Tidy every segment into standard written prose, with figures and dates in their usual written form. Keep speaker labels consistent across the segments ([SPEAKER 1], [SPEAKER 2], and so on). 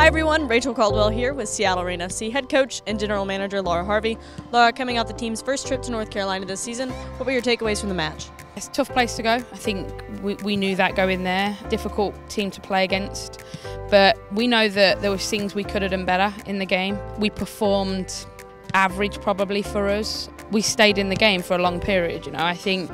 [SPEAKER 1] Hi everyone, Rachel Caldwell here with Seattle Reign FC head coach and general manager Laura Harvey. Laura, coming off the team's first trip to North Carolina this season, what were your takeaways from the match?
[SPEAKER 2] It's a tough place to go. I think we knew that going there. Difficult team to play against, but we know that there was things we could have done better in the game. We performed average probably for us. We stayed in the game for a long period. I think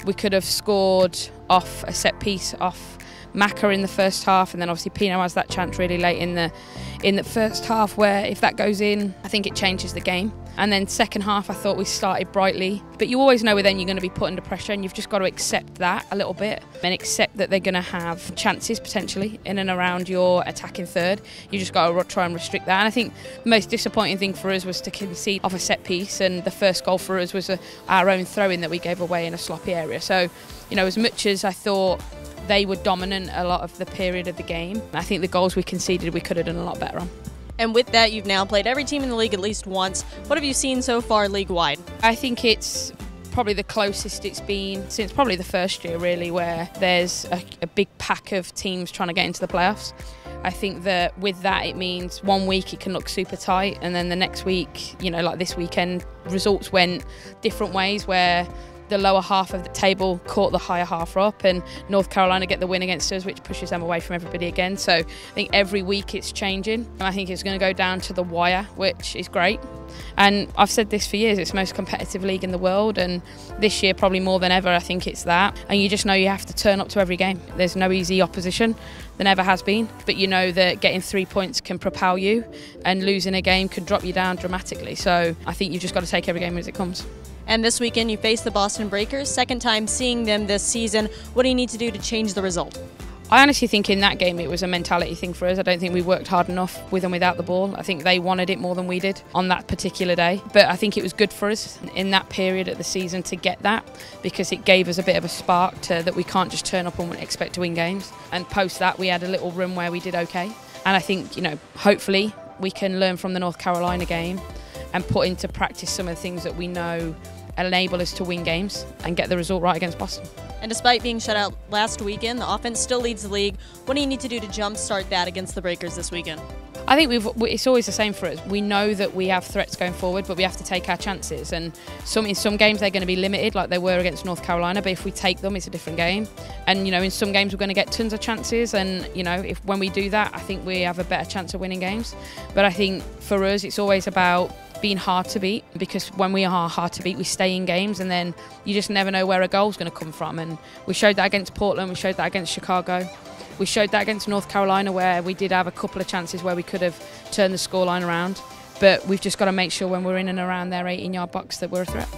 [SPEAKER 2] we could have scored off a set piece off Maka in the first half, and then obviously Pino has that chance really late in the first half where if that goes in, I think it changes the game. And then second half, I thought we started brightly, but you always know then you're going to be put under pressure, and you've just got to accept that a little bit and accept that they're going to have chances potentially in and around your attacking third. You just got to try and restrict that. And I think the most disappointing thing for us was to concede off a set piece, and the first goal for us was our own throw-in that we gave away in a sloppy area. So, as much as I thought they were dominant a lot of the period of the game, I think the goals we conceded we could have done a lot better on.
[SPEAKER 1] And with that, you've now played every team in the league at least once. What have you seen so far league-wide?
[SPEAKER 2] I think it's probably the closest it's been since probably the first year, really, where there's a big pack of teams trying to get into the playoffs. I think that with that, it means one week it can look super tight, and then the next week, like this weekend, results went different ways where the lower half of the table caught the higher half up, and North Carolina get the win against us, which pushes them away from everybody again. So I think every week it's changing, and I think it's going to go down to the wire, which is great. And I've said this for years, it's the most competitive league in the world, and this year probably more than ever I think it's that. And you just know you have to turn up to every game. There's no easy opposition, there never has been, but you know that getting 3 points can propel you, and losing a game could drop you down dramatically. So I think you've just got to take every game as it comes.
[SPEAKER 1] And this weekend you face the Boston Breakers, second time seeing them this season. What do you need to do to change the result?
[SPEAKER 2] I honestly think in that game it was a mentality thing for us. I don't think we worked hard enough with and without the ball. I think they wanted it more than we did on that particular day. But I think it was good for us in that period of the season to get that, because it gave us a bit of a spark that we can't just turn up and expect to win games. And post that we had a little run where we did okay. And I think, hopefully we can learn from the North Carolina game and put into practice some of the things that we know enable us to win games and get the result right against Boston.
[SPEAKER 1] And despite being shut out last weekend, the offense still leads the league. What do you need to do to jumpstart that against the Breakers this weekend?
[SPEAKER 2] I think it's always the same for us. We know that we have threats going forward, but we have to take our chances. And in some games they're going to be limited, like they were against North Carolina. But if we take them, it's a different game. And in some games we're going to get tons of chances. And when we do that, I think we have a better chance of winning games. But I think for us, it's always about being hard to beat, because when we are hard to beat, we stay in games, and then you just never know where a goal's going to come from. And we showed that against Portland, we showed that against Chicago, we showed that against North Carolina, where we did have a couple of chances where we could have turned the scoreline around. But we've just got to make sure when we're in and around their 18-yard box that we're a threat.